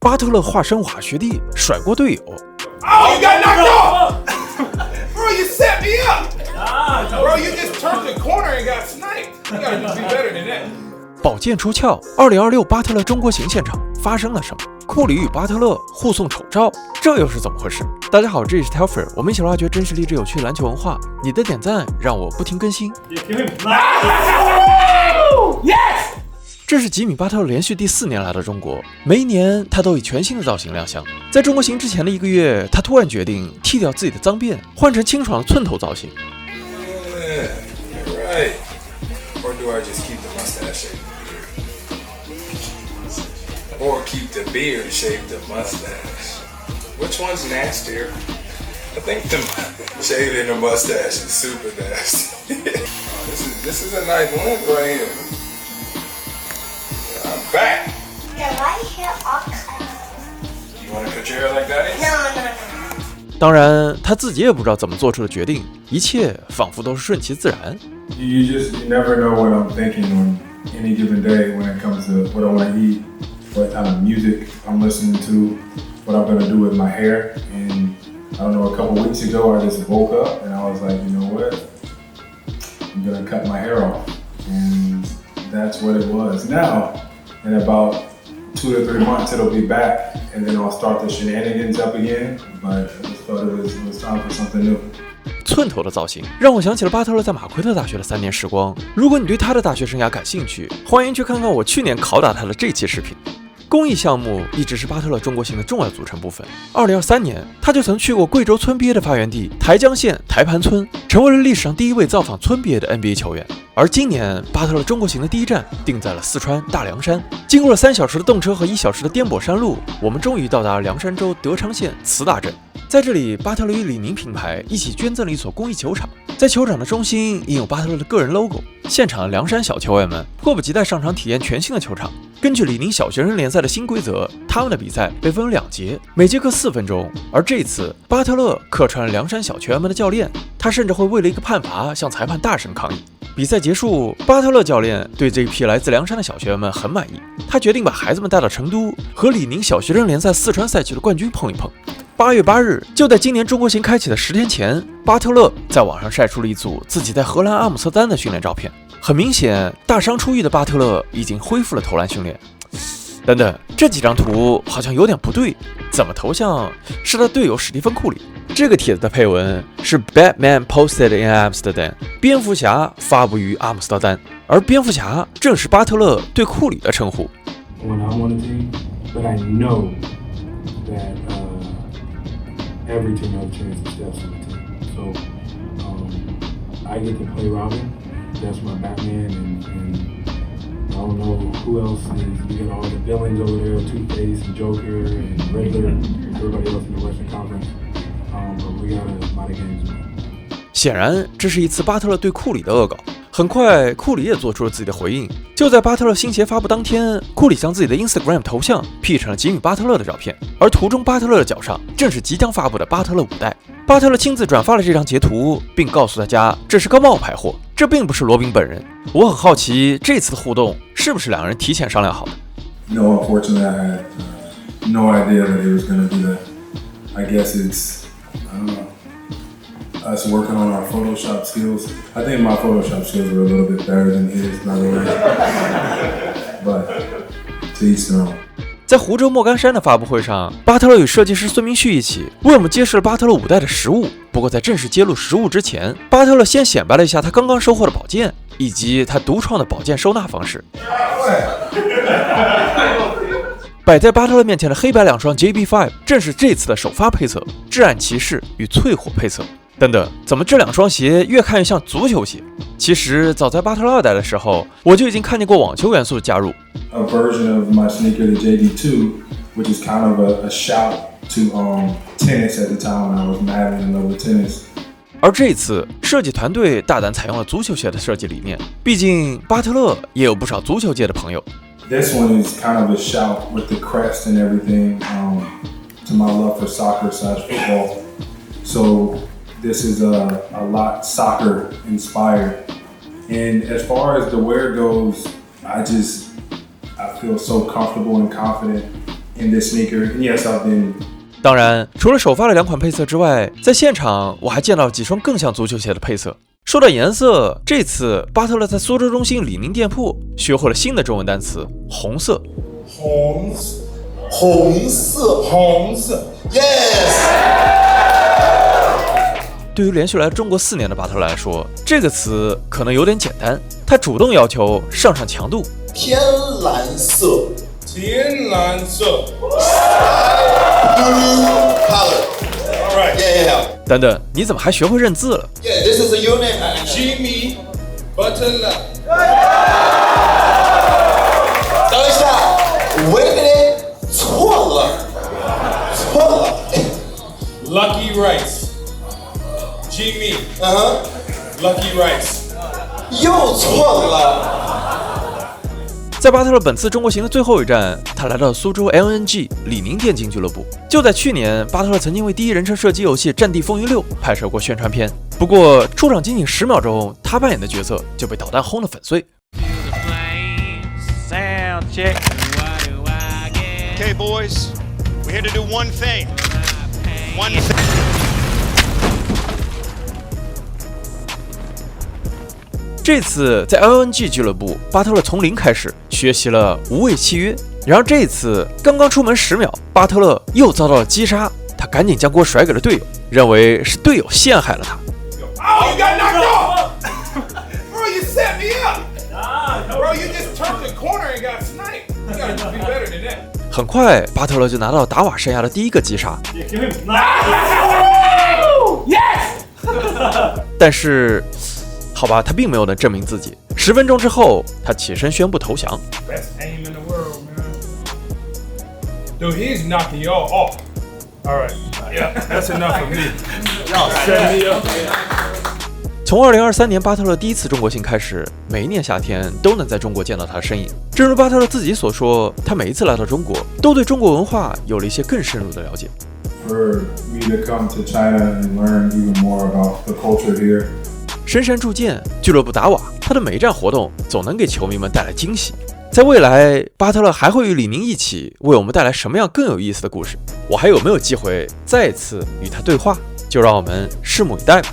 巴特勒化身瓦学弟，甩锅队友。Oh, you got knocked off! Bro, you set me up! Bro, you just turned the corner and got sniped. You gotta be better than that. 宝剑出鞘，2026巴特勒中国行现场发生了什么？库里与巴特勒互送丑照，这又是怎么回事？大家好，这里是 Telfer， 我们一起挖掘真实励志有趣篮球文化。你的点赞让我不停更新。这是吉米·巴特勒连续第4年来到中国，每一年他都以全新的造型亮相。在中国行之前的1个月，他突然决定剃掉自己的脏辫，换成清爽的寸头造型。Right. Or do I just keep the mustache shaved beard? Or keep the beard shaved the mustache? Which one's nastier? I think the shaving the mustache is super nasty. This is a nice one right here. I'm back. Yeah, my hair all cut. You want to cut your hair like that? No. 当然，他自己也不知道怎么做出的决定，一切仿佛都是顺其自然。You never know what I'm thinking on any given day when it comes to what I want to eat, what kind of music I'm listening to, what I'm going to do with my hair. And I don't know, a couple weeks ago I just woke up and I was like, you know what? I'm going to cut my hair off. And that's what it was. Now, in about 2 to 3 months, it'll be back, and then I'll start the shenanigans up again. But I just thought it was time for something new. 寸头的造型让我想起了巴特勒在马奎特大学的3年时光。如果你对他的大学生涯感兴趣，欢迎去看看我去年拷打他的这期视频。公益项目一直是巴特勒中国行的重要组成部分。2023年，他就曾去过贵州村毕业的发源地台江县台盘村，成为了历史上第1位造访村毕业的 NBA 球员。而今年，巴特勒中国行的第一站定在了四川大凉山。经过了3小时的动车和1小时的颠簸山路，我们终于到达凉山州德昌县慈大镇。在这里，巴特勒与李宁品牌一起捐赠了一所公益球场，在球场的中心印有巴特勒的个人 logo。现场的凉山小球员们迫不及待上场体验全新的球场。根据李宁小学生联赛的新规则，他们的比赛被分为2节，每节各4分钟。而这次，巴特勒客串了凉山小球员们的教练，他甚至会为了一个判罚向裁判大声抗议。比赛结束，巴特勒教练对这一批来自凉山的小学员们很满意，他决定把孩子们带到成都，和李宁小学生联赛四川赛区的冠军碰一碰。8月8日，就在今年中国行开启的10天前，巴特勒在网上晒出了一组自己在荷兰阿姆斯特丹的训练照片。很明显，大伤初愈的巴特勒已经恢复了投篮训练。等等，这几张图好像有点不对，怎么头像是他队友史蒂芬·库里？这个帖子的配文是 Batman posted in Amsterdam， 蝙蝠侠发布于阿姆斯特丹，而蝙蝠侠正是巴特勒对库里的称呼。When I'm on a team, but I know that every team has a chance to step on the team. So I get to play Robin. That's my Batman, and I don't know who else is. You got all the villains over there, Two-Face and Joker and Riddler, everybody else in the Western Conference. But we got a lot of games. 显然，这是一次巴特勒对库里的恶搞。很快，库里也做出了自己的回应。就在巴特勒新鞋发布当天，库里将自己的 Instagram 头像 P 成了吉米·巴特勒的照片，而图中巴特勒的脚上正是即将发布的巴特勒5代。巴特勒亲自转发了这张截图，并告诉大家这是个冒牌货，这并不是罗宾本人。我很好奇这次的互动是不是2人提前商量好的。 No, unfortunately, I had no idea that it was going to do that. I guess it's, I don't know, us working on our Photoshop skills. I think my Photoshop skills are a little bit better than his, by the way. But to each their own. 在湖州莫干山的发布会上，巴特勒与设计师孙明旭一起为我们揭示了巴特勒5代的实物。不过在正式揭露实物之前，巴特勒先显摆了一下他刚刚收获的宝剑，以及他独创的宝剑收纳方式。摆在巴特勒面前的黑白2双 JB5 正是这次的首发配色，至暗骑士与淬火配色。等等，怎么这2双鞋越看越像足球鞋？其实早在巴特勒2代的时候，我就已经看见过网球元素的加入。A version of my sneaker, the JD2, which is kind of a shout to tennis at the time when I was madly in love with tennis. 而这次设计团队大胆采用了足球鞋的设计理念，毕竟巴特勒也有不少足球界的朋友。This one is kind of a shout with the crest and everything to my love for soccer/football. So this is a lot soccer inspired. And as far as the wear goes, I feel so comfortable and confident in this sneaker. And yes, I've been 当然，除了首发的2款配色之外，在现场我还见到了几双更像足球鞋的配色。说到颜色，这次巴特勒在苏州中心李宁店铺学会了新的中文单词“红色”。红色 ，Yes。对于连续来中国4年的巴特勒来说，这个词可能有点简单。他主动要求上强度。天蓝色。天蓝色 Blue color. All right. Yeah. 等等，你怎么还学会认字了？ Yeah, this is a unit. Jimmy Butler. 等一下 ，Wait a minute， 错了。Lucky Rice. Jimmy. Lucky Rice. 又错了。在巴特勒本次中国行的最后一站，他来到苏州 LNG 李宁电竞俱乐部。就在去年，巴特勒曾经为第一人称射击游戏《战地风云6》拍摄过宣传片，不过出场仅仅10秒钟，他扮演的角色就被导弹轰得粉碎。Okay, boys, we're here to do one thing. One thing. 这次在 LNG 俱乐部，巴特勒从零开始学习了无畏契约。然而这次刚刚出门10秒，巴特勒又遭到了击杀，他赶紧将锅甩给了队友，认为是队友陷害了他。Oh, you got knocked off! Bro, you set me up! Bro, you just turned the corner and got sniped. You gotta be better than that. 很快，巴特勒就拿到了达瓦生涯的第一个击杀。但是，好吧，他并没有能证明自己。10分钟之后，他起身宣布投降。 Best aim in the world, man. Dude, he's knocking y'all off. All right. Yeah, that's enough of me. Y'all set me up. 从2023年巴特勒第一次中国行开始，每一年夏天都能在中国见到他的身影。正如巴特勒自己所说，他每一次来到中国，都对中国文化有了一些更深入的了解。 for me to come to China and learn even more about the culture here. 深山铸剑俱乐部达瓦，他的每一站活动总能给球迷们带来惊喜。在未来，巴特勒还会与李宁一起为我们带来什么样更有意思的故事？我还有没有机会再次与他对话？就让我们拭目以待吧。